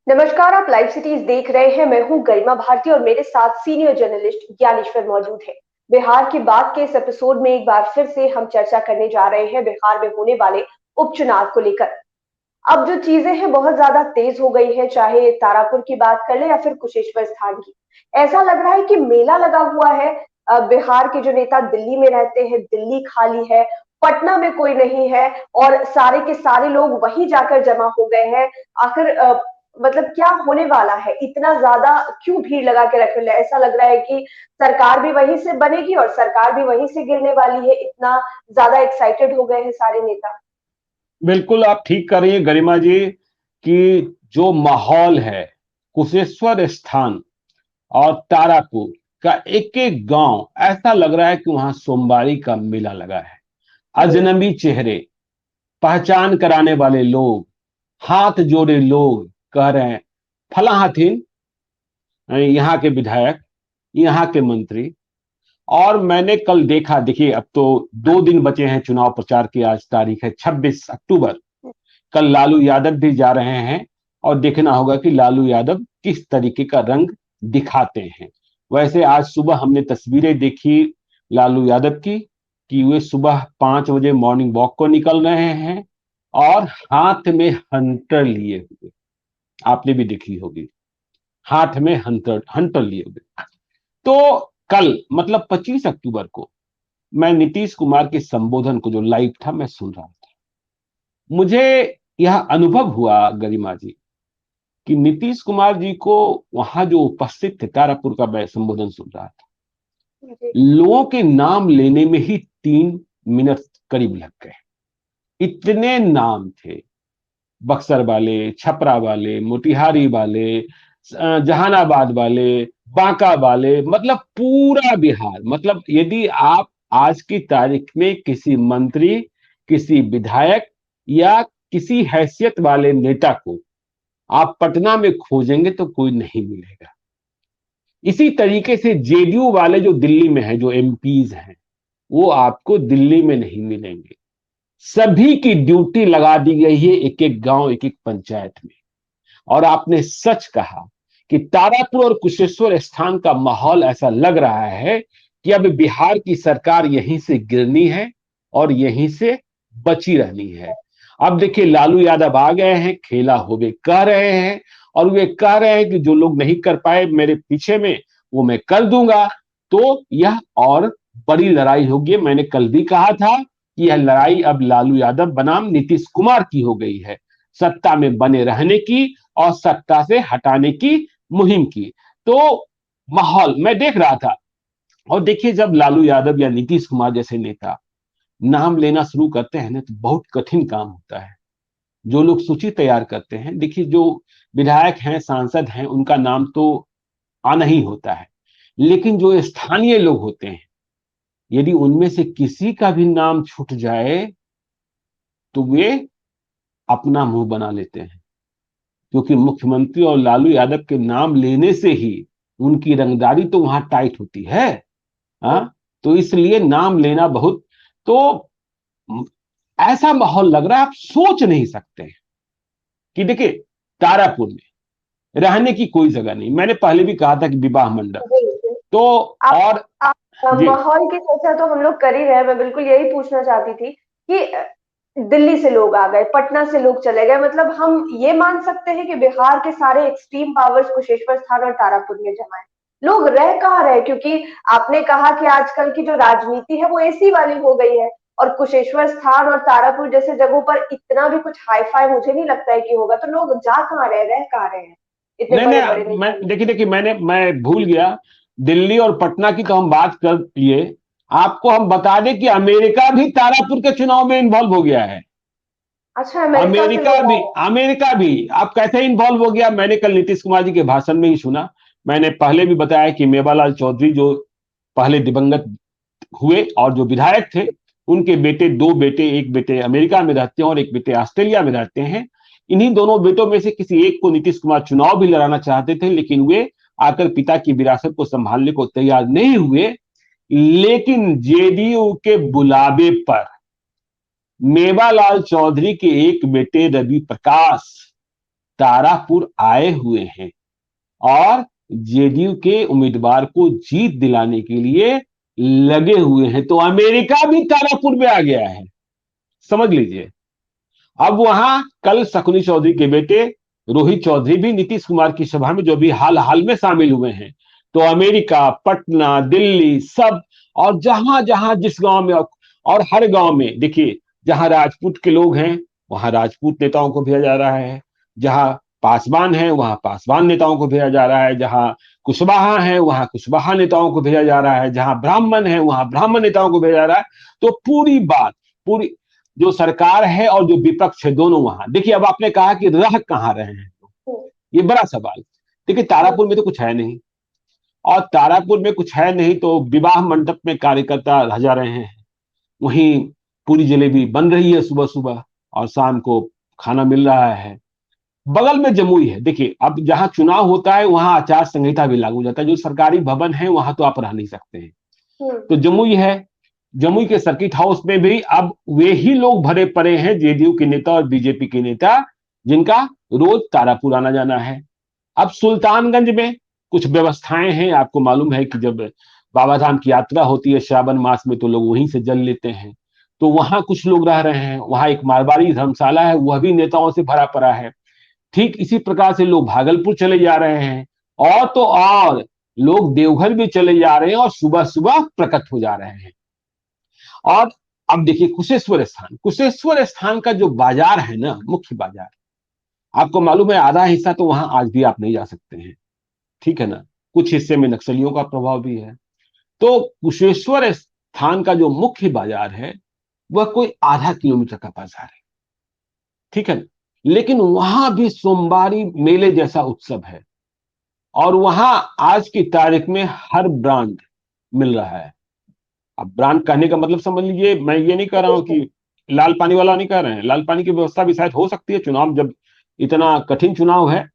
नमस्कार, आप live cities देख रहे हैं। मैं हूं गरिमा भारती और मेरे साथ सीनियर जर्नलिस्ट ज्ञानेश्वर मौजूद है। बिहार की बात के इस एपिसोड में एक बार फिर से हम चर्चा करने जा रहे हैं बिहार में होने वाले उपचुनाव को लेकर। अब जो चीजें हैं बहुत ज्यादा तेज हो गई है, चाहे तारापुर की बात कर ले या फिर कुशेश्वर स्थान की। ऐसा लग रहा है कि मेला लगा हुआ है। बिहार के जो नेता दिल्ली में रहते हैं, दिल्ली खाली है, पटना में कोई नहीं है और सारे के सारे लोग वहीं जाकर जमा हो गए हैं। आखिर मतलब क्या होने वाला है, इतना ज्यादा क्यों भीड़ लगा के रख रहे हैं? ऐसा लग रहा है कि सरकार भी वहीं से बनेगी और सरकार भी वहीं से गिरने वाली है। इतना ज्यादा एक्साइटेड हो गए हैं सारे नेता। बिल्कुल आप ठीक कर रही हैं गरिमा जी कि जो माहौल है कुशेश्वर स्थान और तारापुर का एक एक गांव ऐसा लग रहा है कि वहां सोमवारी का मेला लगा है। अजनबी चेहरे, पहचान कराने वाले लोग, हाथ जोड़े लोग कह रहे हैं फला हथिन यहाँ के विधायक, यहाँ के मंत्री। और मैंने कल देखा, देखिए अब तो 2 दिन बचे हैं चुनाव प्रचार की। आज तारीख है 26 अक्टूबर। कल लालू यादव भी जा रहे हैं और देखना होगा कि लालू यादव किस तरीके का रंग दिखाते हैं। वैसे आज सुबह हमने तस्वीरें देखी लालू यादव की कि वे सुबह 5 बजे मॉर्निंग वॉक को निकल रहे हैं और हाथ में हंटर लिए हुए, आपने भी देखी होगी, हाथ में हंटर हंटर लिए हुए। तो कल मतलब 25 अक्टूबर को मैं नीतीश कुमार के संबोधन को जो लाइव था मैं सुन रहा था। मुझे यह अनुभव हुआ गरिमा जी कि नीतीश कुमार जी को वहां जो उपस्थित थे, तारापुर का मैं संबोधन सुन रहा था, लोगों के नाम लेने में ही 3 मिनट करीब लग गए। इतने नाम थे, बक्सर वाले, छपरा वाले, मोतिहारी वाले, जहानाबाद वाले, बांका वाले, मतलब पूरा बिहार। मतलब यदि आप आज की तारीख में किसी मंत्री, किसी विधायक या किसी हैसियत वाले नेता को आप पटना में खोजेंगे तो कोई नहीं मिलेगा। इसी तरीके से जेडीयू वाले जो दिल्ली में हैं, जो एमपीज हैं, वो आपको दिल्ली में नहीं मिलेंगे। सभी की ड्यूटी लगा दी गई है एक एक गांव, एक एक पंचायत में। और आपने सच कहा कि तारापुर और कुशेश्वर स्थान का माहौल ऐसा लग रहा है कि अब बिहार की सरकार यहीं से गिरनी है और यहीं से बची रहनी है। अब देखिए लालू यादव आ गए हैं, खेला होवे कह रहे हैं और वे कह रहे हैं कि जो लोग नहीं कर पाए मेरे पीछे में वो मैं कर दूंगा। तो यह और बड़ी लड़ाई होगी। मैंने कल भी कहा था कि यह लड़ाई अब लालू यादव बनाम नीतीश कुमार की हो गई है, सत्ता में बने रहने की और सत्ता से हटाने की मुहिम की। तो माहौल मैं देख रहा था। और देखिए जब लालू यादव या नीतीश कुमार जैसे नेता नाम लेना शुरू करते हैं ना तो बहुत कठिन काम होता है। जो लोग सूची तैयार करते हैं, देखिए जो विधायक हैं, सांसद हैं, उनका नाम तो आना ही होता है, लेकिन जो स्थानीय लोग होते हैं यदि उनमें से किसी का भी नाम छूट जाए तो वे अपना मुंह बना लेते हैं। क्योंकि मुख्यमंत्री और लालू यादव के नाम लेने से ही उनकी रंगदारी तो वहां टाइट होती है। हाँ, तो इसलिए नाम लेना बहुत, तो ऐसा माहौल लग रहा है आप सोच नहीं सकते हैं कि देखिए तारापुर में रहने की कोई जगह नहीं। मैंने पहले भी कहा था कि विवाह मंडप तो, आप, और आप जी, माहौल की चर्चा तो हम लोग कर ही रहे हैं। मैं बिल्कुल यही पूछना चाहती थी कि दिल्ली से लोग आ गए, पटना से लोग चले गए, मतलब हम ये मान सकते हैं कि बिहार के सारे एक्सट्रीम पावर्स कुशेश्वर स्थान और तारापुर में जमा है। लोग रह कहाँ रहे? क्योंकि आपने कहा कि आजकल की जो राजनीति है वो एसी वाली हो गई है और कुशेश्वर स्थान और तारापुर जैसे जगहों पर इतना भी कुछ हाई फाई मुझे नहीं लगता है कि होगा। तो लोग जा कहाँ रहे, रह कहाँ रहे हैं इतने नहीं बड़े बड़े नहीं, मैं नेता लोग? देखिए देखिए मैं भूल गया। दिल्ली और पटना की तो हम बात कर लिए। आपको हम बता दें कि अमेरिका भी तारापुर के चुनाव में इन्वॉल्व हो गया है। अच्छा, अमेरिका से अमेरिका लोग भी, आए? अमेरिका भी अब कैसे इन्वॉल्व हो गया मैंने कल नीतीश कुमार जी के भाषण में ही सुना। मैंने पहले भी बताया कि मेवालाल चौधरी जो पहले दिवंगत हुए और जो विधायक थे, उनके बेटे, 2 बेटे, एक बेटे अमेरिका में रहते हैं और एक बेटे ऑस्ट्रेलिया में रहते हैं। इन्हीं दोनों बेटों में से किसी एक को नीतीश कुमार चुनाव भी लड़ाना चाहते थे, लेकिन वे आकर पिता की विरासत को संभालने को तैयार नहीं हुए। लेकिन जेडीयू के बुलावे पर मेवालाल चौधरी के एक बेटे रवि प्रकाश तारापुर आए हुए हैं और जेडीयू के उम्मीदवार को जीत दिलाने के लिए लगे हुए हैं। तो अमेरिका भी तारापुर में आ गया है, समझ लीजिए। अब वहां कल शकुनी चौधरी के बेटे रोहित चौधरी भी नीतीश कुमार की सभा में जो भी हाल हाल में शामिल हुए हैं। तो अमेरिका, पटना, दिल्ली सब, और जहां जहां जिस गांव में, और हर गांव में देखिए, जहां राजपूत के लोग हैं वहां राजपूत नेताओं को भेजा जा रहा है, जहां पासवान है वहां पासवान नेताओं को भेजा जा रहा है, जहां कुशवाहा है वहां कुशवाहा नेताओं को भेजा जा रहा है, जहां ब्राह्मण है वहां ब्राह्मण नेताओं को भेजा जा रहा है। तो पूरी बात, पूरी जो सरकार है और जो विपक्ष है दोनों वहां। देखिए, अब आपने कहा कि रह कहां रहे हैं, ये बड़ा सवाल। देखिए, तारापुर में तो कुछ है नहीं, और तारापुर में कुछ है नहीं तो विवाह मंडप में कार्यकर्ता रह जा रहे हैं, वहीं पूरी जलेबी बन रही है सुबह सुबह और शाम को खाना मिल रहा है। बगल में जमुई है। देखिए, अब जहां चुनाव होता है वहां आचार संहिता भी लागू हो जाता है, जो सरकारी भवन है वहां तो आप रह नहीं सकते हैं। तो जमुई है, जमुई के सर्किट हाउस में भी अब वे ही लोग भरे पड़े हैं, जेडीयू के नेता और बीजेपी के नेता, जिनका रोज तारापुर आना जाना है। अब सुल्तानगंज में कुछ व्यवस्थाएं हैं, आपको मालूम है कि जब बाबा धाम की यात्रा होती है श्रावण मास में तो लोग वहीं से जल लेते हैं, तो वहां कुछ लोग रह रहे हैं। वहां एक मारवाड़ी धर्मशाला है, वह भी नेताओं से भरा पड़ा है। ठीक इसी प्रकार से लोग भागलपुर चले जा रहे हैं, और तो और लोग देवघर भी चले जा रहे हैं और सुबह सुबह प्रकट हो जा रहे हैं। और अब देखिए, कुशेश्वर स्थान का जो बाजार है ना, मुख्य बाजार, आपको मालूम है आधा हिस्सा तो वहां आज भी आप नहीं जा सकते हैं, ठीक है ना। कुछ हिस्से में नक्सलियों का प्रभाव भी है। तो कुशेश्वर स्थान का जो मुख्य बाजार है वह कोई आधा किलोमीटर का बाजार है, ठीक है ना। लेकिन वहां भी सोमवारी मेले जैसा उत्सव है, और वहां आज की तारीख में हर ब्रांड मिल रहा है। अब ब्रांड कहने का मतलब समझ लीजिए, मैं ये नहीं कह रहा हूं कि लाल पानी वाला नहीं कह रहे हैं, लाल पानी की व्यवस्था भी शायद हो सकती है, चुनाव जब इतना कठिन चुनाव है।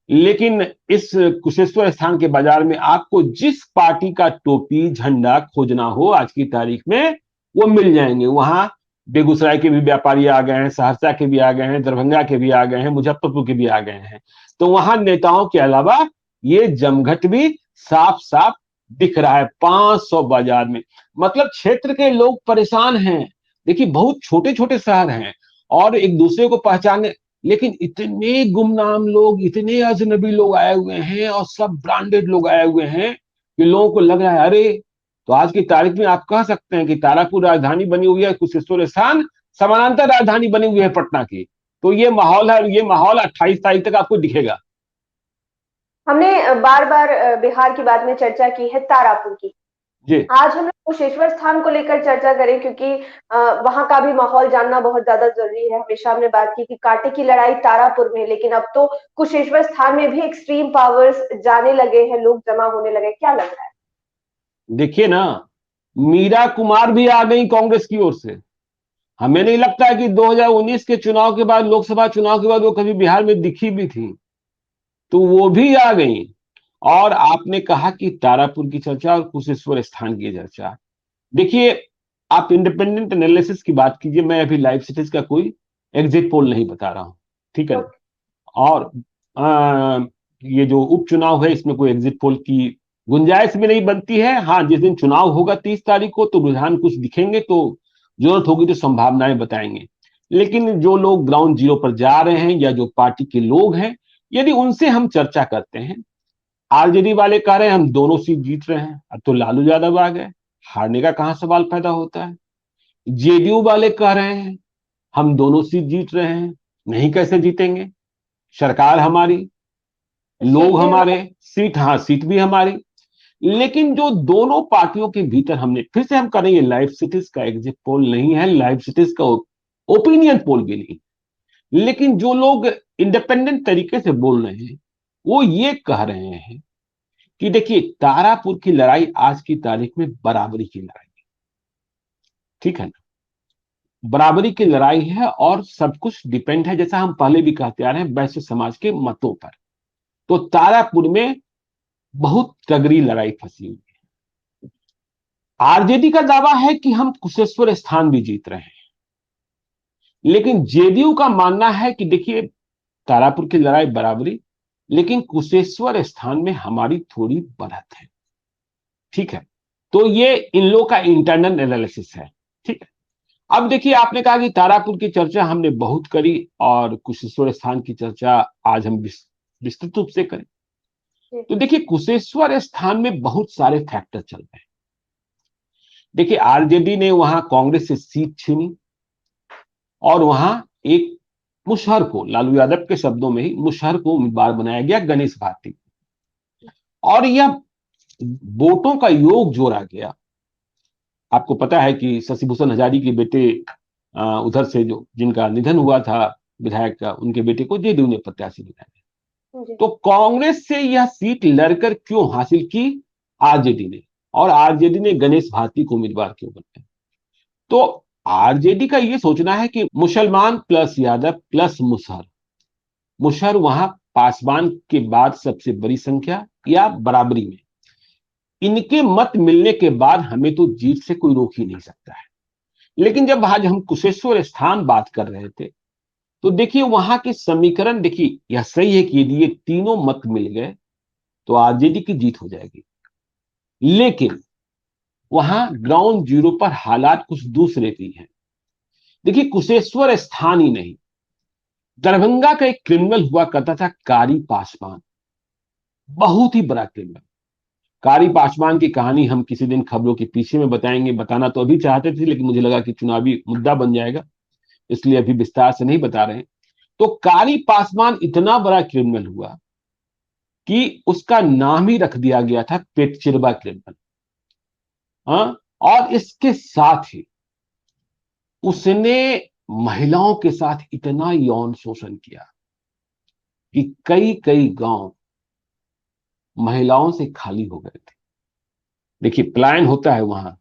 लेकिन इस कुशेश्वर स्थान के बाजार में आपको जिस पार्टी का टोपी झंडा खोजना हो आज की तारीख में वो मिल जाएंगे। वहां बेगूसराय के भी व्यापारी आ गए हैं, सहरसा के भी आ गए हैं, दरभंगा के भी आ गए हैं, मुजफ्फरपुर के भी आ गए हैं। तो वहां नेताओं के अलावा ये जमघट भी साफ साफ दिख रहा है 500 बाजार में। मतलब क्षेत्र के लोग परेशान हैं। देखिए, बहुत छोटे छोटे शहर हैं और एक दूसरे को पहचाने, लेकिन इतने गुमनाम लोग, इतने अजनबी लोग आए हुए हैं और सब ब्रांडेड लोग आए हुए हैं कि लोगों को लग रहा है अरे। तो आज की तारीख में आप कह सकते हैं कि तारापुर राजधानी बनी हुई है, कुशेश्वर स्थान समानांतर राजधानी बनी हुई है पटना की। तो ये माहौल है, ये माहौल 28 तारीख तक आपको दिखेगा। हमने बार बार बिहार की बात में चर्चा की है तारापुर की। जी आज हम लोग कुशेश्वर स्थान को लेकर चर्चा करें, क्योंकि वहां का भी माहौल जानना बहुत ज्यादा जरूरी है। हमेशा हमने बात की कि कांटे की लड़ाई तारापुर में, लेकिन अब तो कुशेश्वर स्थान में भी एक्सट्रीम पावर्स जाने लगे हैं, लोग जमा होने लगे। क्या लग रहा है? देखिए ना, मीरा कुमार भी आ गई कांग्रेस की ओर से। हमें नहीं लगता है कि 2019 के चुनाव के बाद, लोकसभा चुनाव के बाद वो कभी बिहार में दिखी भी थी। तो वो भी आ गई। और आपने कहा कि तारापुर की चर्चा और कुशेश्वर स्थान की चर्चा। देखिए, आप इंडिपेंडेंट एनालिसिस की बात कीजिए, मैं अभी लाइव सिटीज का कोई एग्जिट पोल नहीं बता रहा हूं, ठीक है ना। और ये जो उपचुनाव है इसमें कोई एग्जिट पोल की गुंजाइश भी नहीं बनती है। हाँ, जिस दिन चुनाव होगा 30 तारीख को, तो रुझान कुछ दिखेंगे, तो जरूरत होगी तो संभावनाएं बताएंगे। लेकिन जो लोग ग्राउंड जीरो पर जा रहे हैं या जो पार्टी के लोग हैं, यदि उनसे हम चर्चा करते हैं, आरजेडी वाले कह रहे हैं हम दोनों सीट जीत रहे हैं, अब तो लालू यादव आ गए, हारने का कहां सवाल पैदा होता है। जेडीयू वाले कह रहे हैं हम दोनों सीट जीत रहे हैं, नहीं कैसे जीतेंगे, सरकार हमारी, लोग हमारे, सीट, हाँ सीट भी हमारी। लेकिन जो दोनों पार्टियों के भीतर, हमने फिर से हम करेंगे, लाइव सिटीज का एग्जिट पोल नहीं है, लाइव सिटीज का ओपिनियन पोल भी नहीं, लेकिन जो लोग इंडिपेंडेंट तरीके से बोल रहे हैं वो ये कह रहे हैं कि देखिए, तारापुर की लड़ाई आज की तारीख में बराबरी की लड़ाई है, ठीक है ना। बराबरी की लड़ाई है और सब कुछ डिपेंड है, जैसा हम पहले भी कहते आ रहे हैं, वैश्य समाज के मतों पर। तो तारापुर में बहुत तगड़ी लड़ाई फंसी हुई है। आरजेडी का दावा है कि हम कुशेश्वर स्थान भी जीत रहे हैं, लेकिन जेडीयू का मानना है कि देखिए, तारापुर की लड़ाई बराबरी, लेकिन कुशेश्वर स्थान में हमारी थोड़ी बढ़त है। ठीक है, तो ये इन लोग का इंटरनल एनालिसिस है। ठीक है, अब देखिए, आपने कहा कि तारापुर की चर्चा हमने बहुत करी और कुशेश्वर स्थान की चर्चा आज हम विस्तृत रूप से करें। तो देखिए, कुशेश्वर स्थान में बहुत सारे फैक्टर चल रहे हैं। देखिए, आरजेडी ने वहां कांग्रेस से सीट छीनी और वहां एक मुशहर को, लालू यादव के शब्दों में ही, मुशहर को उम्मीदवार बनाया गया, गणेश भारती। और यह वोटों का योग जोड़ा गया। आपको पता है कि शशिभूषण हजारी के बेटे उधर से जो जिनका निधन हुआ था विधायक का, उनके बेटे को जेडीयू ने प्रत्याशी बनाया। तो कांग्रेस से यह सीट लड़कर क्यों हासिल की आरजेडी ने, और आरजेडी ने गणेश भारती को उम्मीदवार क्यों बनाया? तो आरजेडी का यह सोचना है कि मुसलमान प्लस यादव प्लस मुसहर, मुसहर वहां पासवान के बाद सबसे बड़ी संख्या या बराबरी में, इनके मत मिलने के बाद हमें तो जीत से कोई रोक ही नहीं सकता है। लेकिन जब आज हम कुशेश्वर स्थान बात कर रहे थे, तो देखिए वहां के समीकरण, देखिए यह सही है कि यदि ये तीनों मत मिल गए तो आरजेडी की जीत हो जाएगी, लेकिन वहां ग्राउंड जीरो पर हालात कुछ दूसरे भी हैं। देखिए, कुशेश्वर स्थान ही नहीं, दरभंगा का एक क्रिमिनल हुआ करता था कारी पासवान, बहुत ही बड़ा क्रिमिनल। कारी पासवान की कहानी हम किसी दिन खबरों के पीछे में बताएंगे, बताना तो अभी चाहते थे लेकिन मुझे लगा कि चुनावी मुद्दा बन जाएगा, इसलिए अभी विस्तार से नहीं बता रहे हैं। तो कारी पासवान इतना बड़ा क्रिमिनल हुआ कि उसका नाम ही रख दिया गया था पेटचिरबा क्रिमिनल। हाँ, और इसके साथ ही उसने महिलाओं के साथ इतना यौन शोषण किया कि कई कई गांव महिलाओं से खाली हो गए थे। देखिए, पलायन होता है वहां,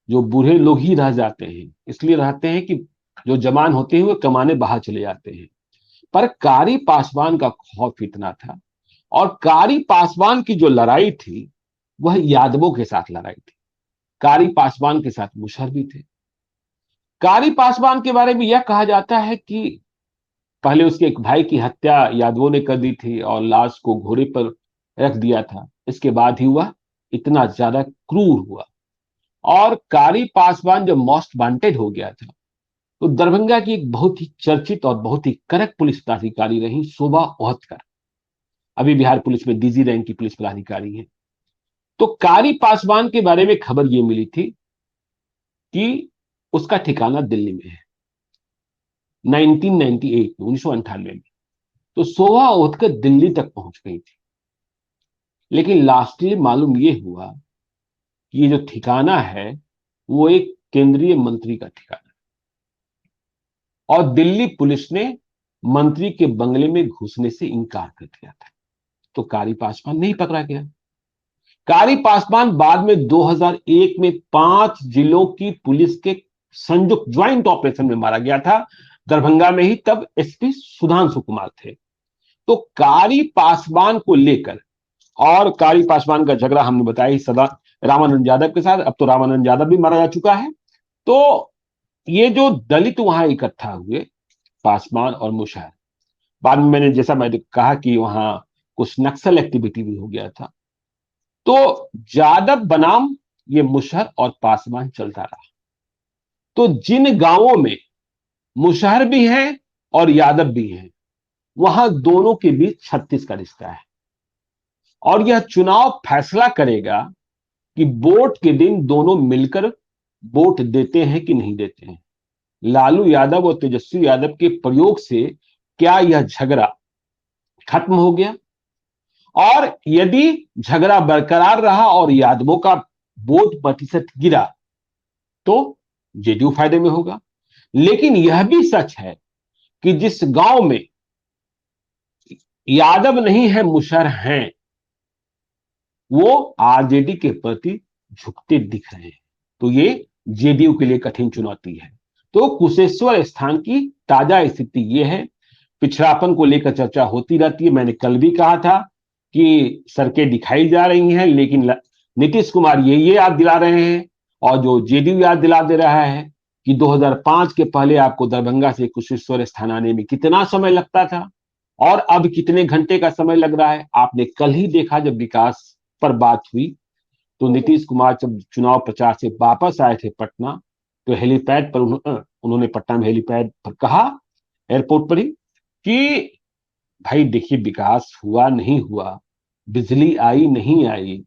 जो बूढ़े लोग ही रह जाते हैं, इसलिए रहते हैं कि जो जवान होते हैं वो कमाने बाहर चले जाते हैं। पर कारी पासवान का खौफ इतना था, और कारी पासवान की जो लड़ाई थी वह यादवों के साथ लड़ाई थी। कारी पासवान के साथ मुशहर भी थे। कारी पासवान के बारे में यह कहा जाता है कि पहले उसके एक भाई की हत्या यादवों ने कर दी थी और लाश को घोड़े पर रख दिया था। इसके बाद ही वह इतना ज्यादा क्रूर हुआ। और कारी पासवान जब मोस्ट वांटेड हो गया था, तो दरभंगा की एक बहुत ही चर्चित और बहुत ही कड़क पुलिस पदाधिकारी रही शोभा ओहतकर, अभी बिहार पुलिस में डीजी रैंक की पुलिस पदाधिकारी है। तो कारी पासवान के बारे में खबर यह मिली थी कि उसका ठिकाना दिल्ली में है, 1998 में, 1998 में। तो शोभा ओहतकर दिल्ली तक पहुंच गई थी, लेकिन लास्टली मालूम यह हुआ कि ये जो ठिकाना है वो एक केंद्रीय मंत्री का ठिकाना है, और दिल्ली पुलिस ने मंत्री के बंगले में घुसने से इनकार कर दिया था। तो कारी पासवान नहीं पकड़ा गया। कारी पासवान बाद में 2001 में 5 जिलों की पुलिस के संयुक्त ज्वाइंट ऑपरेशन में मारा गया था, दरभंगा में ही। तब एसपी सुधांशु कुमार थे। तो कारी पासवान को लेकर, और कारी पासवान का झगड़ा हमने बताया ही सदा रामानंद यादव के साथ, अब तो रामानंद यादव भी मारा जा चुका है। तो ये जो दलित वहां इकट्ठा हुए, पासवान और मुशहर, बाद में मैंने कहा कि वहां कुछ नक्सल एक्टिविटी भी हो गया था। तो यादव बनाम ये मुशहर और पासवान चलता रहा। तो जिन गांवों में मुशहर भी हैं और यादव भी हैं, वहां दोनों के बीच 36 का रिश्ता है, और यह चुनाव फैसला करेगा कि वोट के दिन दोनों मिलकर वोट देते हैं कि नहीं देते हैं। लालू यादव और तेजस्वी यादव के प्रयोग से क्या यह झगड़ा खत्म हो गया? और यदि झगड़ा बरकरार रहा और यादवों का वोट प्रतिशत गिरा, तो जेडीयू फायदे में होगा। लेकिन यह भी सच है कि जिस गांव में यादव नहीं है, मुशहर हैं, वो आरजेडी के प्रति झुकते दिख रहे हैं। तो ये जेडीयू के लिए कठिन चुनौती है। तो कुशेश्वर स्थान की ताजा स्थिति यह है। पिछड़ापन को लेकर चर्चा होती रहती है। मैंने कल भी कहा था कि सड़कें दिखाई जा रही हैं, लेकिन नीतीश कुमार ये याद दिला रहे हैं, और जो जेडीयू याद दिला दे रहा है कि 2005 के पहले आपको दरभंगा से कुशेश्वर स्थान आने में कितना समय लगता था। और अब कितने घंटे का समय लग रहा है। आपने कल ही देखा जब विकास पर बात हुई तो नीतीश कुमार जब चुनाव प्रचार से वापस आए थे पटना, तो हेलीपैड पर उन्होंने पटना में हेलीपैड पर कहा, एयरपोर्ट पर ही, कि भाई देखिए विकास हुआ नहीं हुआ, बिजली आई नहीं आई,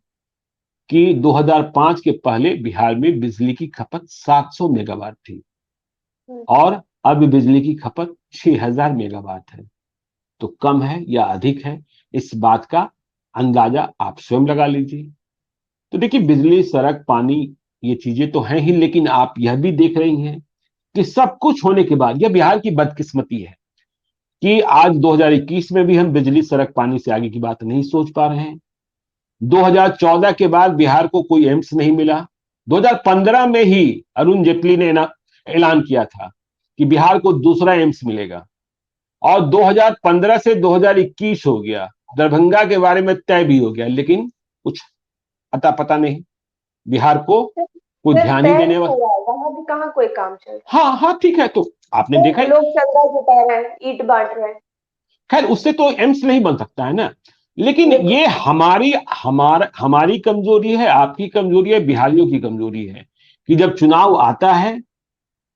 कि 2005 के पहले बिहार में बिजली की खपत 700 मेगावाट थी और अब बिजली की खपत 6000 मेगावाट है। तो कम है या अधिक है, इस बात का अंदाजा आप स्वयं लगा लीजिए। तो देखिए बिजली, सड़क, पानी, ये चीजें तो हैं ही, लेकिन आप यह भी देख रही हैं कि सब कुछ होने के बाद, यह बिहार की बदकिस्मती है कि आज 2021 में भी हम बिजली, सड़क, पानी से आगे की बात नहीं सोच पा रहे हैं। 2014 के बाद बिहार को कोई एम्स नहीं मिला। 2015 में ही अरुण जेटली ने ऐलान किया था कि बिहार को दूसरा एम्स मिलेगा और 2015 से 2021 हो गया, दरभंगा के बारे में तय भी हो गया, लेकिन कुछ अता पता नहीं, बिहार को कोई सिर्फ ध्यान ही तय देने नहीं वाला। हुआ है, वहां भी कहाँ कोई काम चल रहा है। हाँ हाँ ठीक है, तो आपने देखा ही। लोग चंदा जुटा रहे हैं, ईंट बांट रहे हैं। खैर उससे तो एम्स नहीं बन सकता है ना, लेकिन बिल्कुल। ये हमारी कमजोरी है, आपकी कमजोरी है, बिहारियों की कमजोरी है कि जब चुनाव आता है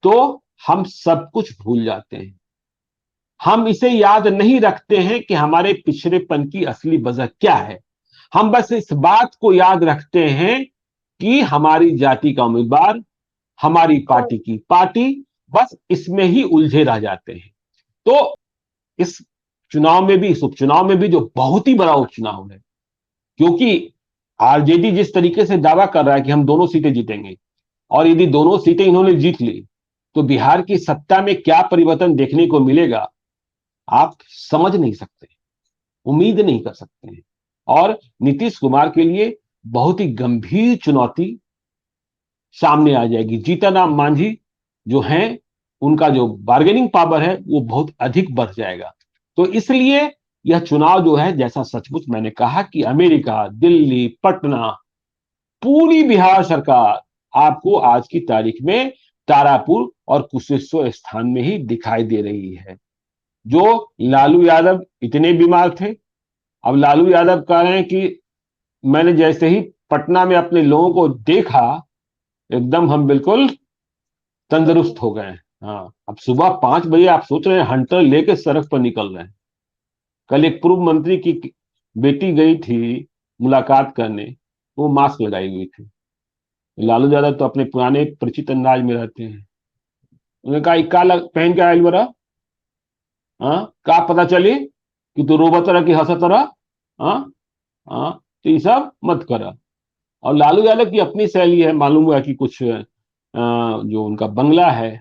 तो हम सब कुछ भूल जाते हैं। हम इसे याद नहीं रखते हैं कि हमारे पिछड़ेपन की असली वजह क्या है। हम बस इस बात को याद रखते हैं कि हमारी जाति का उम्मीदवार, हमारी कौन? पार्टी की पार्टी, बस इसमें ही उलझे रह जाते हैं। तो इस चुनाव में भी, इस उपचुनाव में भी, जो बहुत ही बड़ा उपचुनाव है, क्योंकि आरजेडी जिस तरीके से दावा कर रहा है कि हम दोनों सीटें जीतेंगे, और यदि दोनों सीटें इन्होंने जीत ली तो बिहार की सत्ता में क्या परिवर्तन देखने को मिलेगा आप समझ नहीं सकते, उम्मीद नहीं कर सकते हैं। और नीतीश कुमार के लिए बहुत ही गंभीर चुनौती सामने आ जाएगी। जीतनराम मांझी जो हैं, उनका जो बार्गेनिंग पावर है वो बहुत अधिक बढ़ जाएगा। तो इसलिए यह चुनाव जो है, जैसा सचमुच मैंने कहा कि अमेरिका, दिल्ली, पटना, पूरी बिहार सरकार आपको आज की तारीख में तारापुर और कुशेश्वर स्थान में ही दिखाई दे रही है। जो लालू यादव इतने बीमार थे, अब लालू यादव कह रहे हैं कि मैंने जैसे ही पटना में अपने लोगों को देखा, एकदम हम बिल्कुल तंदुरुस्त हो गए। हाँ, अब सुबह 5 बजे आप सोच रहे हैं हंटर लेके सड़क पर निकल रहे हैं। कल एक पूर्व मंत्री की बेटी गई थी मुलाकात करने, वो मास्क लगाई हुई थी। लालू यादव तो अपने पुराने परिचित अंदाज में रहते हैं। उन्होंने कहा का पहन के आयल बरा, हाँ का पता चली कि तू रोबत रहा कि हंसत रहा। हाँ हाँ, तो ये सब मत करा। और लालू यादव की अपनी शैली है, मालूम हुआ कि कुछ जो उनका बंगला है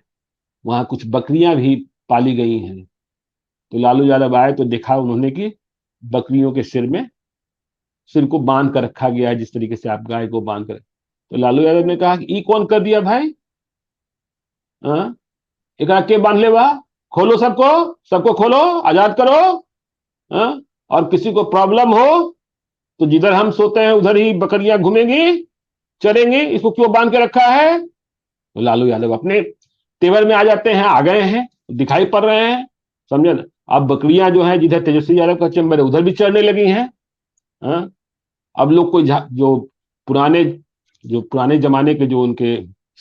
वहां कुछ बकरियां भी पाली गई हैं। तो लालू यादव आए तो देखा उन्होंने कि बकरियों के सिर को बांध कर रखा गया है, जिस तरीके से आप गाय को बांध कर। तो लालू यादव ने कहा कि ई कौन कर दिया भाई, हाँ एक के बांध ले बा, खोलो सबको, सबको खोलो, आजाद करो। हाँ, और किसी को प्रॉब्लम हो तो जिधर हम सोते हैं उधर ही बकरियां घूमेंगी, चरेंगी, इसको क्यों बांध के रखा है। तो लालू यादव अपने तेवर में आ जाते हैं, आ गए हैं, दिखाई पड़ रहे हैं, समझे ना। अब बकरियां जो है जिधर तेजस्वी यादव का चैम्बर है उधर भी चढ़ने लगी हैं। हाँ? अब लोग कोई जो पुराने जो पुराने जमाने के जो उनके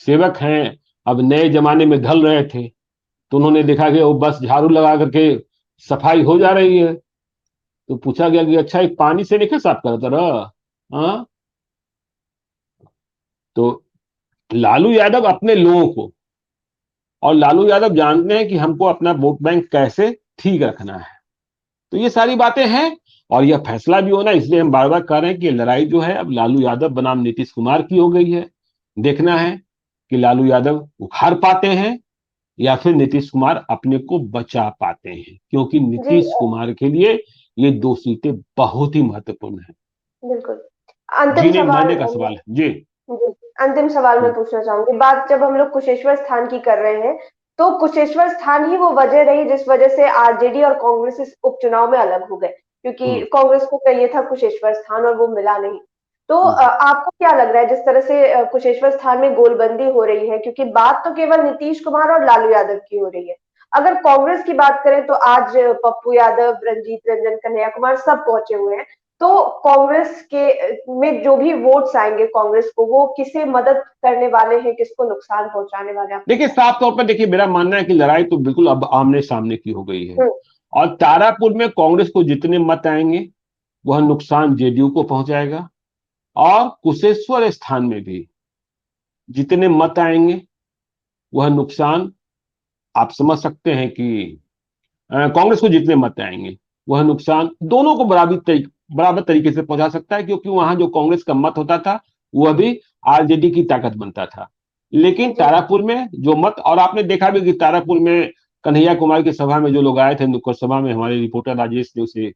सेवक हैं, अब नए जमाने में ढल रहे थे, तो उन्होंने देखा कि वो बस झाड़ू लगा करके सफाई हो जा रही है। तो पूछा गया कि अच्छा ये पानी से नहीं साफ करता रहा। हाँ, तो लालू यादव अपने लोगों को, और लालू यादव जानते हैं कि हमको अपना वोट बैंक कैसे ठीक रखना है। तो ये सारी बातें हैं और यह फैसला भी होना, इसलिए हम बार बार कह रहे हैं कि ये लड़ाई जो है अब लालू यादव बनाम नीतीश कुमार की हो गई है। देखना है कि लालू यादव उखाड़ पाते हैं या फिर नीतीश कुमार अपने को बचा पाते हैं, क्योंकि जी नीतीश कुमार के लिए ये 2 सीटें बहुत ही महत्वपूर्ण है। बिल्कुल। अंतिम जीने सवाल। मरने का सवाल है जी। जी, अंतिम सवाल मैं पूछना चाहूंगी। बात जब हम लोग कुशेश्वर स्थान की कर रहे हैं, तो कुशेश्वर स्थान ही वो वजह रही जिस वजह से आरजेडी और कांग्रेस इस उपचुनाव में अलग हो गए, क्योंकि हम्म, कांग्रेस को चाहिए था कुशेश्वर स्थान और वो मिला नहीं। तो हम्म, आपको क्या लग रहा है जिस तरह से कुशेश्वर स्थान में गोलबंदी हो रही है, क्योंकि बात तो केवल नीतीश कुमार और लालू यादव की हो रही है, अगर कांग्रेस की बात करें तो आज पप्पू यादव, रंजीत रंजन, कन्हैया कुमार सब पहुंचे हुए हैं। तो कांग्रेस के में जो भी वोट्स आएंगे कांग्रेस को, वो किसे मदद करने वाले हैं, किसको नुकसान पहुंचाने वाले हैं, आपको देखिए, क्या साफ तौर पर देखिए, मेरा मानना है कि लड़ाई तो बिल्कुल अब आमने सामने की हो गई है। लगता है? और तारापुर में कांग्रेस को जितने मत आएंगे वह नुकसान जेडीयू को पहुंचाएगा। और कुशेश्वर स्थान में भी जितने मत आएंगे वह नुकसान, आप समझ सकते हैं कि कांग्रेस को जितने मत आएंगे वह नुकसान दोनों को बराबर तरीके से पहुंचा सकता है, क्योंकि वहां जो कांग्रेस का मत होता था वह भी आरजेडी की ताकत बनता था। लेकिन जी। तारापुर में जो मत, और आपने देखा भी कि तारापुर में कन्हैया कुमार की सभा में जो लोग आए थे नुक्कड़ सभा में, हमारे रिपोर्टर राजेश ने उसे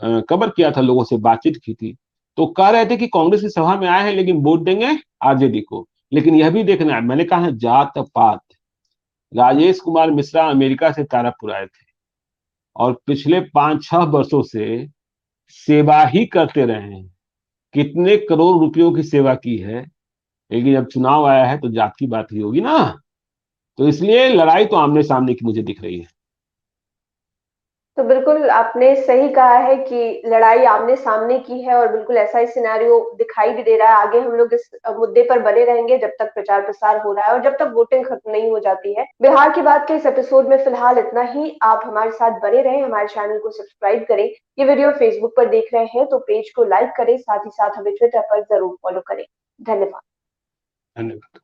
कवर किया था, लोगों से बातचीत की थी, तो कह रहे थे कि कांग्रेस की सभा में आए हैं लेकिन वोट देंगे आरजेडी को। लेकिन यह भी देखना है, मैंने कहा जात पात, राजेश कुमार मिश्रा अमेरिका से तारापुर आए थे और पिछले 5-6 वर्षों से सेवा ही करते रहे हैं, कितने करोड़ रुपयों की सेवा की है। लेकिन जब चुनाव आया है तो जात की बात ही होगी ना। तो इसलिए लड़ाई तो आमने सामने की मुझे दिख रही है। तो बिल्कुल आपने सही कहा है कि लड़ाई आमने सामने की है, और बिल्कुल ऐसा ही सिनेरियो दिखाई भी दे रहा है। आगे हम लोग इस मुद्दे पर बने रहेंगे जब तक प्रचार प्रसार हो रहा है और जब तक वोटिंग खत्म नहीं हो जाती है। बिहार की बात के इस एपिसोड में फिलहाल इतना ही। आप हमारे साथ बने रहें, हमारे चैनल को सब्सक्राइब करें। ये वीडियो फेसबुक पर देख रहे हैं तो पेज को लाइक करें, साथ ही साथ हमें ट्विटर पर जरूर फॉलो करें। धन्यवाद। धन्यवाद।